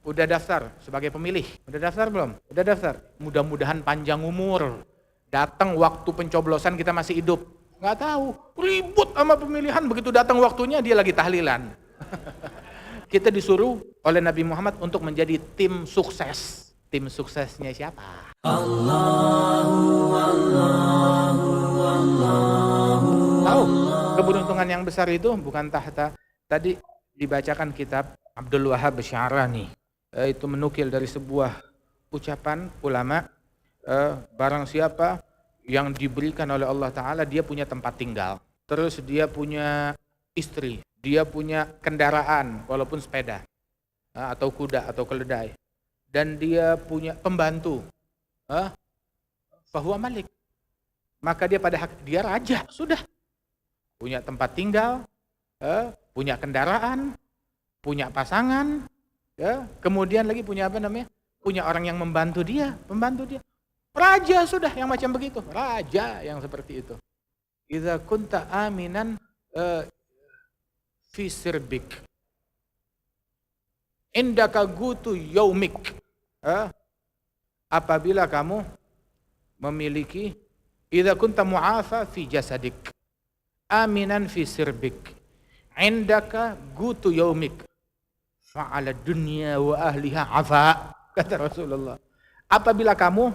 Udah daftar sebagai pemilih? Udah daftar belum? Udah daftar. Mudah-mudahan panjang umur. Datang waktu pencoblosan kita masih hidup. Nggak tahu. Ribut sama pemilihan. Begitu datang waktunya dia lagi tahlilan. Kita disuruh oleh Nabi Muhammad untuk menjadi tim sukses. Tim suksesnya siapa? Tahu? Keberuntungan yang besar itu bukan tahta. Tadi dibacakan kitab Abdul Wahab Sya'rani. Itu menukil dari sebuah ucapan ulama, barang siapa yang diberikan oleh Allah Ta'ala, dia punya tempat tinggal, terus dia punya istri, dia punya kendaraan walaupun sepeda atau kuda atau keledai, dan dia punya pembantu, fahuwa malik, maka dia pada hak dia raja, sudah punya tempat tinggal, punya kendaraan, punya pasangan, ya, kemudian lagi punya apa namanya? Punya orang yang membantu dia, pembantu dia. Raja sudah yang macam begitu, raja yang seperti itu. Idza kunta aminan fi sirbik. Indaka gutu yaumik. Apabila kamu memiliki idza kunta mu'afa fi jasadik. Aminan fi sirbik. Indaka gutu yaumik. Fa'ala dunya wa ahliha afa, kata Rasulullah. Apabila kamu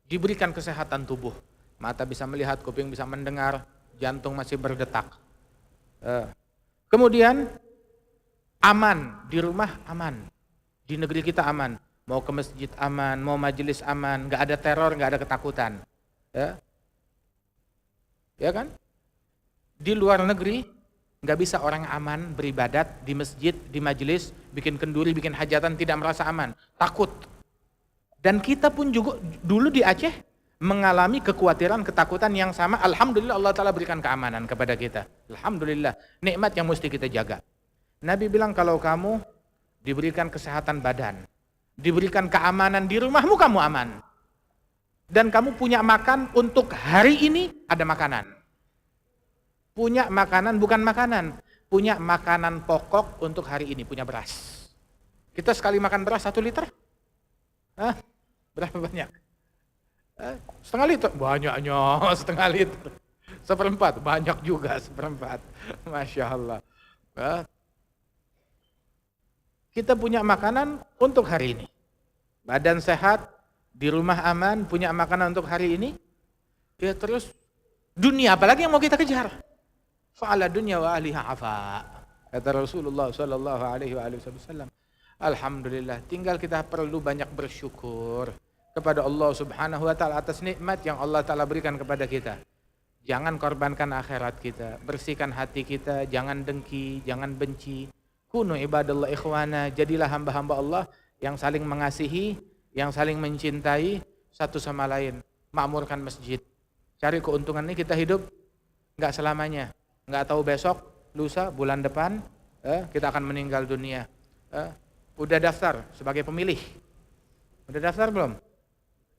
diberikan kesehatan tubuh, mata bisa melihat, kuping bisa mendengar, jantung masih berdetak, kemudian aman, di rumah aman, di negeri kita aman, mau ke masjid aman, mau majelis aman, nggak ada teror, nggak ada ketakutan, ya kan? Di luar negeri nggak bisa orang aman beribadat di masjid, di majelis, bikin kenduri, bikin hajatan, tidak merasa aman, takut. Dan kita pun juga dulu di Aceh mengalami kekhawatiran, ketakutan yang sama. Alhamdulillah Allah Ta'ala berikan keamanan kepada kita. Alhamdulillah, nikmat yang mesti kita jaga. Nabi bilang kalau kamu diberikan kesehatan badan, diberikan keamanan di rumahmu, kamu aman. Dan kamu punya makan untuk hari ini, ada makanan. Punya makanan, bukan makanan, punya makanan pokok untuk hari ini, punya beras. Kita sekali makan beras 1 liter? Berapa banyak? Setengah liter? Banyaknya, setengah liter. 1/4, banyak juga 1/4. Masya Allah. Kita punya makanan untuk hari ini. Badan sehat, di rumah aman, punya makanan untuk hari ini. Ya terus, dunia apalagi yang mau kita kejar? Fa'ala dunya wa ahliha afa, kata Rasulullah sallallahu alaihi wasallam. Alhamdulillah, tinggal kita perlu banyak bersyukur kepada Allah Subhanahu wa taala atas nikmat yang Allah Taala berikan kepada kita. Jangan korbankan akhirat kita, bersihkan hati kita, jangan dengki, jangan benci. Kunu ibadallah ikhwana, jadilah hamba-hamba Allah yang saling mengasihi, yang saling mencintai satu sama lain. Makmurkan masjid. Cari keuntungan ini, kita hidup enggak selamanya. Nggak tahu besok, lusa, bulan depan, kita akan meninggal dunia. Udah daftar sebagai pemilih? Udah daftar belum?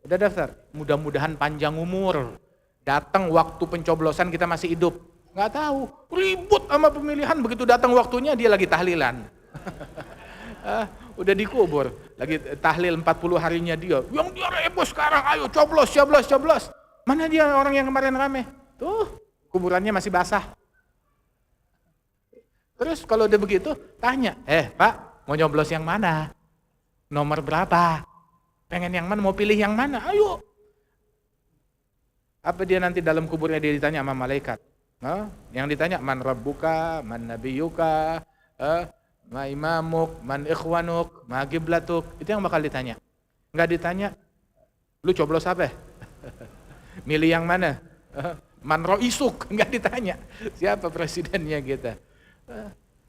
Udah daftar. Mudah-mudahan panjang umur. Datang waktu pencoblosan kita masih hidup. Nggak tahu. Ribut sama pemilihan. Begitu datang waktunya dia lagi tahlilan. Udah dikubur. Lagi tahlil 40 harinya dia. Yang dia rebo sekarang, ayo coblos, coblos, coblos. Mana dia orang yang kemarin rame? Tuh, kuburannya masih basah. Terus kalau udah begitu, tanya, Pak, mau nyoblos yang mana? Nomor berapa? Pengen yang mana? Mau pilih yang mana? Ayo. Apa dia nanti dalam kuburnya dia ditanya sama malaikat? Yang ditanya, man rabbuka, man nabiyuka, ma imamuk, man ikhwanuk, ma giblatuk. Itu yang bakal ditanya. Enggak ditanya, lu coblos apa? Milih yang mana? Man ro'isuk, enggak ditanya. Siapa presidennya kita?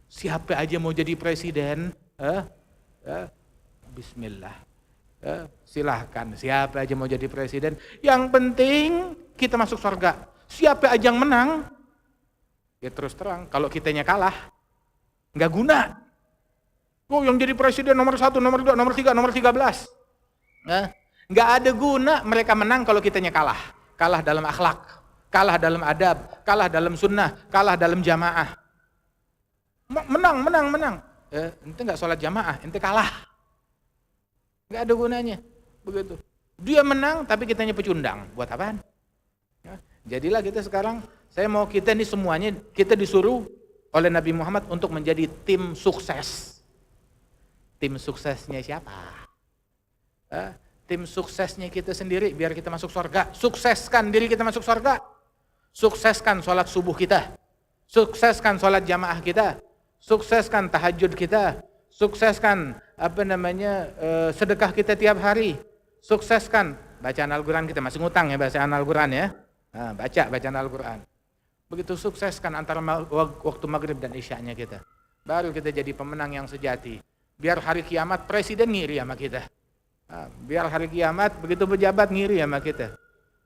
Siapa aja mau jadi presiden, bismillah, silahkan. Siapa aja mau jadi presiden, yang penting kita masuk surga. Siapa aja yang menang, ya terus terang, kalau kitanya kalah, nggak guna. Yang jadi presiden nomor 1, nomor 2, nomor 3, nomor 13, nggak ada guna mereka menang kalau kitanya kalah. Kalah dalam akhlak, kalah dalam adab, kalah dalam sunnah, kalah dalam jamaah. Menang. Ente nggak sholat jamaah, ente kalah. Nggak ada gunanya. Begitu. Dia menang tapi kitanya pecundang. Buat apaan? Ya, jadilah kita sekarang, saya mau kita ini semuanya, kita disuruh oleh Nabi Muhammad untuk menjadi tim sukses. Tim suksesnya siapa? Tim suksesnya kita sendiri biar kita masuk surga. Sukseskan diri kita masuk surga. Sukseskan sholat subuh kita. Sukseskan sholat jamaah kita. Sukseskan tahajud kita. Sukseskan sedekah kita tiap hari. Sukseskan bacaan Al-Quran kita. Masih ngutang ya bacaan Al-Quran ya. Nah, bacaan Al-Quran. Begitu sukseskan antara waktu maghrib dan isya'nya kita. Baru kita jadi pemenang yang sejati. Biar hari kiamat presiden ngiri sama kita. Nah, biar hari kiamat begitu pejabat ngiri sama kita.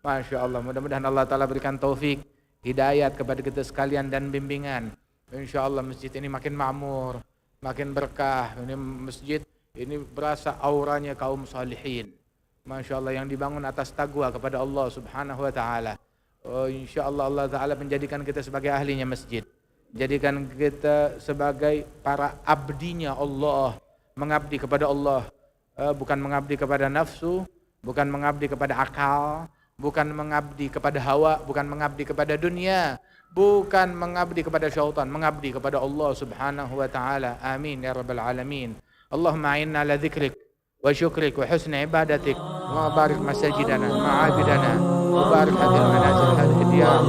Masya Allah, mudah-mudahan Allah Ta'ala berikan taufik, hidayat kepada kita sekalian dan bimbingan. Insya Allah masjid ini makin makmur, makin berkah. Ini masjid ini berasa auranya kaum salihin. Masya Allah yang dibangun atas taqwa kepada Allah Subhanahu Wa Ta'ala. Insya Allah Allah Ta'ala menjadikan kita sebagai ahlinya masjid. Jadikan kita sebagai para abdinya Allah. Mengabdi kepada Allah. Bukan mengabdi kepada nafsu. Bukan mengabdi kepada akal. Bukan mengabdi kepada hawa. Bukan mengabdi kepada dunia. Bukan mengabdi kepada syaitan. Mengabdi kepada Allah Subhanahu Wa Ta'ala. Amin ya Rabbal Alamin. Allahumma a'inna ala dhikrik wa syukrik wa husni ibadatik. Wa barik masajidana, ma'abidana. Wa barik hadil manazil hadil diyar.